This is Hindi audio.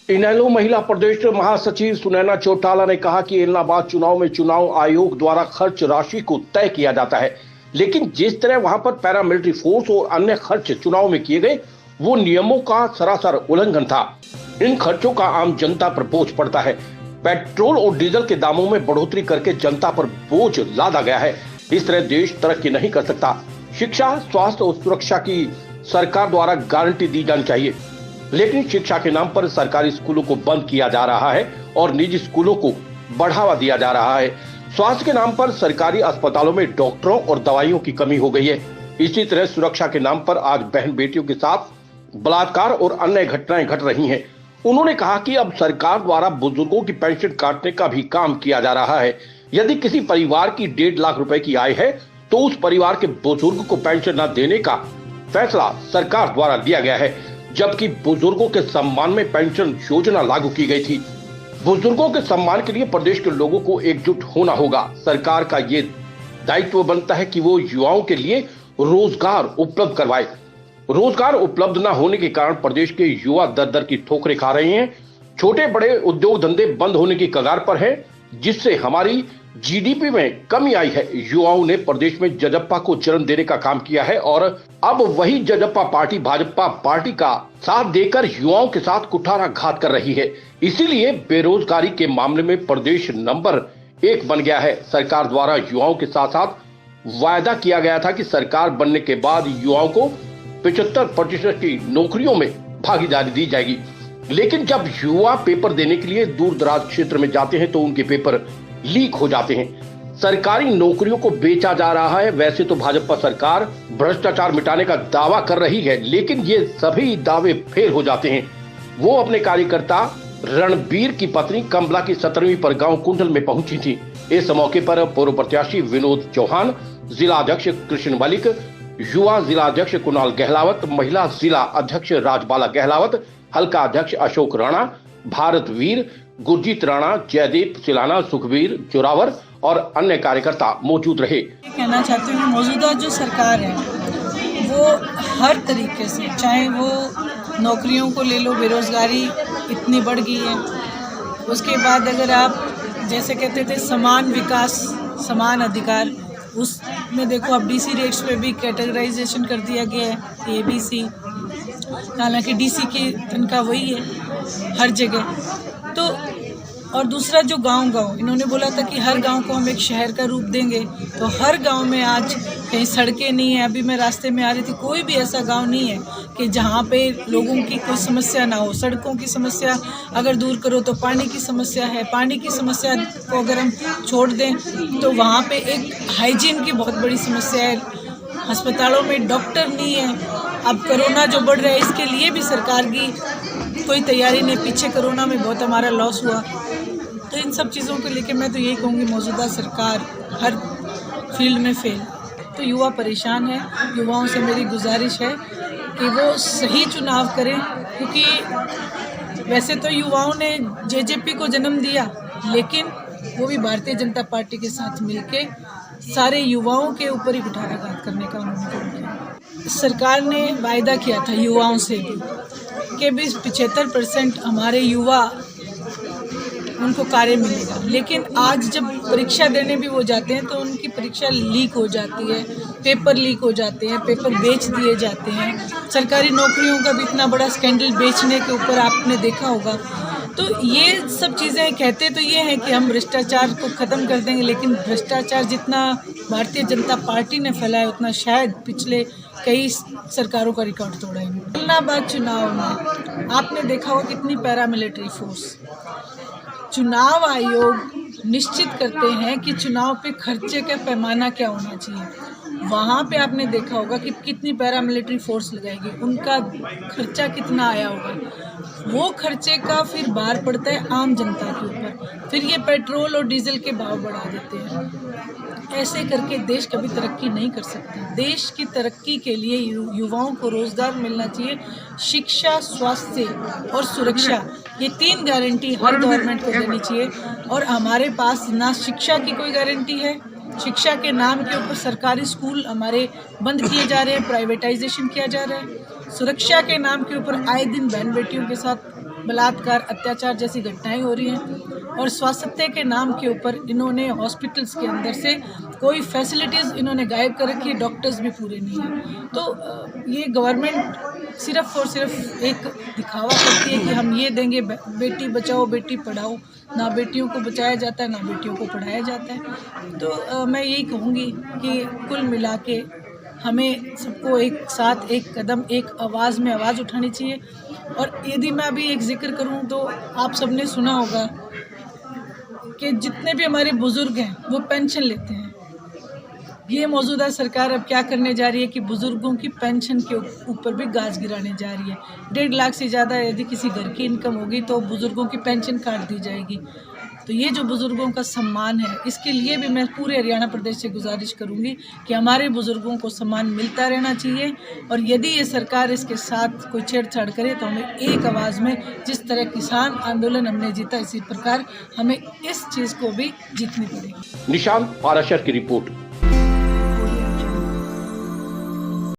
इनेलो महिला प्रदेश महासचिव सुनैना चौटाला ने कहा कि इलाहाबाद चुनाव में चुनाव आयोग द्वारा खर्च राशि को तय किया जाता है, लेकिन जिस तरह वहां पर पैरामिलिट्री फोर्स और अन्य खर्च चुनाव में किए गए वो नियमों का सरासर उल्लंघन था। इन खर्चों का आम जनता पर बोझ पड़ता है। पेट्रोल और डीजल के दामों में बढ़ोतरी करके जनता पर बोझ लादा गया है। इस तरह देश तरक्की नहीं कर सकता। शिक्षा, स्वास्थ्य और सुरक्षा की सरकार द्वारा गारंटी दी जानी चाहिए, लेकिन शिक्षा के नाम पर सरकारी स्कूलों को बंद किया जा रहा है और निजी स्कूलों को बढ़ावा दिया जा रहा है। स्वास्थ्य के नाम पर सरकारी अस्पतालों में डॉक्टरों और दवाइयों की कमी हो गई है। इसी तरह सुरक्षा के नाम पर आज बहन बेटियों के साथ बलात्कार और अन्य घटनाएं घट रही हैं। उन्होंने कहा कि अब सरकार द्वारा बुजुर्गों की पेंशन काटने का भी काम किया जा रहा है। यदि किसी परिवार की 1.5 लाख रुपए की आय है तो उस परिवार के बुजुर्ग को पेंशन न देने का फैसला सरकार द्वारा लिया गया है, जबकि बुजुर्गों के सम्मान में पेंशन योजना लागू की गई थी। बुजुर्गों के सम्मान के लिए प्रदेश के लोगों को एकजुट होना होगा। सरकार का ये दायित्व बनता है कि वो युवाओं के लिए रोजगार उपलब्ध करवाए। रोजगार उपलब्ध न होने के कारण प्रदेश के युवा दर दर की ठोकरें खा रहे हैं। छोटे बड़े उद्योग धंधे बंद होने की कगार पर है, जिससे हमारी जीडीपी में कमी आई है। युवाओं ने प्रदेश में जजप्पा को जन्म देने का काम किया है और अब वही जजप्पा पार्टी भाजपा पार्टी का साथ देकर युवाओं के साथ कुठाराघात कर रही है। इसीलिए बेरोजगारी के मामले में प्रदेश नंबर 1 बन गया है। सरकार द्वारा युवाओं के साथ साथ वायदा किया गया था कि सरकार बनने के बाद युवाओं को 75% की नौकरियों में भागीदारी दी जाएगी, लेकिन जब युवा पेपर देने के लिए दूर दराज क्षेत्र में जाते हैं तो उनके पेपर लीक हो जाते हैं। सरकारी नौकरियों को बेचा जा रहा है। वैसे तो भाजपा सरकार भ्रष्टाचार मिटाने का दावा कर रही है, लेकिन ये सभी दावे फेल हो जाते हैं। वो अपने कार्यकर्ता रणबीर की पत्नी कमला की 17वीं पर गांव कुंडल में पहुंची थी। इस मौके पर पूर्व प्रत्याशी विनोद चौहान, जिला अध्यक्ष कृष्ण मलिक, युवा जिला अध्यक्ष कुणाल गहलावत, महिला जिला अध्यक्ष राजबाला गहलावत, हल्का अध्यक्ष अशोक राणा, भारत वीर, गुरजीत राणा, जयदीप सिलाना, सुखबीर जोरावर और अन्य कार्यकर्ता मौजूद रहे। कहना चाहती हूँ, मौजूदा जो सरकार है वो हर तरीके से, चाहे वो नौकरियों को ले लो, बेरोजगारी इतनी बढ़ गई है। उसके बाद अगर आप जैसे कहते थे समान विकास समान अधिकार, उसमें देखो अब डीसी रेट्स पे भी कैटेगराइजेशन कर दिया गया है, एबीसी। हालांकि डीसी की तनख्वाह वही है हर जगह। तो और दूसरा जो गांव इन्होंने बोला था कि हर गांव को हम एक शहर का रूप देंगे, तो हर गांव में आज कहीं सड़कें नहीं है। अभी मैं रास्ते में आ रही थी, कोई भी ऐसा गांव नहीं है कि जहां पे लोगों की कोई समस्या ना हो। सड़कों की समस्या अगर दूर करो तो पानी की समस्या है। पानी की समस्या को अगर हम छोड़ दें तो वहाँ पे एक हाइजीन की बहुत बड़ी समस्या है। अस्पतालों में डॉक्टर नहीं है। अब कोरोना जो बढ़ रहा है इसके लिए भी सरकार की कोई तैयारी नहीं। पीछे कोरोना में बहुत हमारा लॉस हुआ। तो इन सब चीज़ों को लेकर मैं तो यही कहूँगी, मौजूदा सरकार हर फील्ड में फेल। तो युवा परेशान है। युवाओं से मेरी गुजारिश है कि वो सही चुनाव करें, क्योंकि वैसे तो युवाओं ने जेजेपी को जन्म दिया, लेकिन वो भी भारतीय जनता पार्टी के साथ मिलके सारे युवाओं के ऊपर ही कुठाराघात करने का उन्होंने काम किया। सरकार ने वायदा किया था युवाओं से भी कि भी 75% हमारे युवा उनको कार्य मिलेगा, लेकिन आज जब परीक्षा देने भी वो जाते हैं तो उनकी परीक्षा लीक हो जाती है, पेपर लीक हो जाते हैं, पेपर बेच दिए जाते हैं। सरकारी नौकरियों का भी इतना बड़ा स्कैंडल बेचने के ऊपर आपने देखा होगा। तो ये सब चीज़ें कहते तो ये हैं कि हम भ्रष्टाचार को ख़त्म कर देंगे, लेकिन भ्रष्टाचार जितना भारतीय जनता पार्टी ने फैलाया उतना शायद पिछले कई सरकारों का रिकॉर्ड तोड़ा है। इलाहाबाद चुनाव में आपने देखा होगा कितनी पैरामिलिट्री फोर्स। चुनाव आयोग निश्चित करते हैं कि चुनाव पे खर्चे का पैमाना क्या होना चाहिए। वहाँ पे आपने देखा होगा कि कितनी पैरामिलिट्री फोर्स लगाएगी, उनका खर्चा कितना आया होगा। वो खर्चे का फिर भार पड़ता है आम जनता के ऊपर। फिर ये पेट्रोल और डीजल के भाव बढ़ा देते हैं। ऐसे करके देश कभी तरक्की नहीं कर सकता। देश की तरक्की के लिए युवाओं को रोजगार मिलना चाहिए। शिक्षा, स्वास्थ्य और सुरक्षा, ये 3 गारंटी हर गवर्नमेंट को देनी चाहिए। और हमारे पास ना शिक्षा की कोई गारंटी है। शिक्षा के नाम के ऊपर सरकारी स्कूल हमारे बंद किए जा रहे हैं, प्राइवेटाइजेशन किया जा रहा है। सुरक्षा के नाम के ऊपर आए दिन बहन बेटियों के साथ बलात्कार, अत्याचार जैसी घटनाएं हो रही हैं और स्वास्थ्य के नाम के ऊपर इन्होंने हॉस्पिटल्स के अंदर से कोई फैसिलिटीज़ इन्होंने गायब कर रखी है, डॉक्टर्स भी पूरे नहीं हैं। तो ये गवर्नमेंट सिर्फ और सिर्फ एक दिखावा करती है कि हम ये देंगे, बेटी बचाओ बेटी पढ़ाओ, ना बेटियों को बचाया जाता है ना बेटियों को पढ़ाया जाता है। तो मैं यही कहूँगी कि कुल मिला के हमें सबको एक साथ एक कदम एक आवाज़ में आवाज़ उठानी चाहिए। और यदि मैं अभी एक जिक्र करूं तो आप सबने सुना होगा कि जितने भी हमारे बुज़ुर्ग हैं वो पेंशन लेते हैं। ये मौजूदा सरकार अब क्या करने जा रही है कि बुज़ुर्गों की पेंशन के ऊपर भी गाज गिराने जा रही है। 1.5 लाख से ज़्यादा यदि किसी घर की इनकम होगी तो बुज़ुर्गों की पेंशन काट दी जाएगी। तो ये जो बुज़ुर्गों का सम्मान है, इसके लिए भी मैं पूरे हरियाणा प्रदेश से गुजारिश करूंगी कि हमारे बुज़ुर्गों को सम्मान मिलता रहना चाहिए। और यदि ये सरकार इसके साथ कोई छेड़छाड़ करे तो हमें एक आवाज़ में, जिस तरह किसान आंदोलन हमने जीता, इसी प्रकार हमें इस चीज़ को भी जीतनी पड़ेगी। निशांत पाराशर की रिपोर्ट।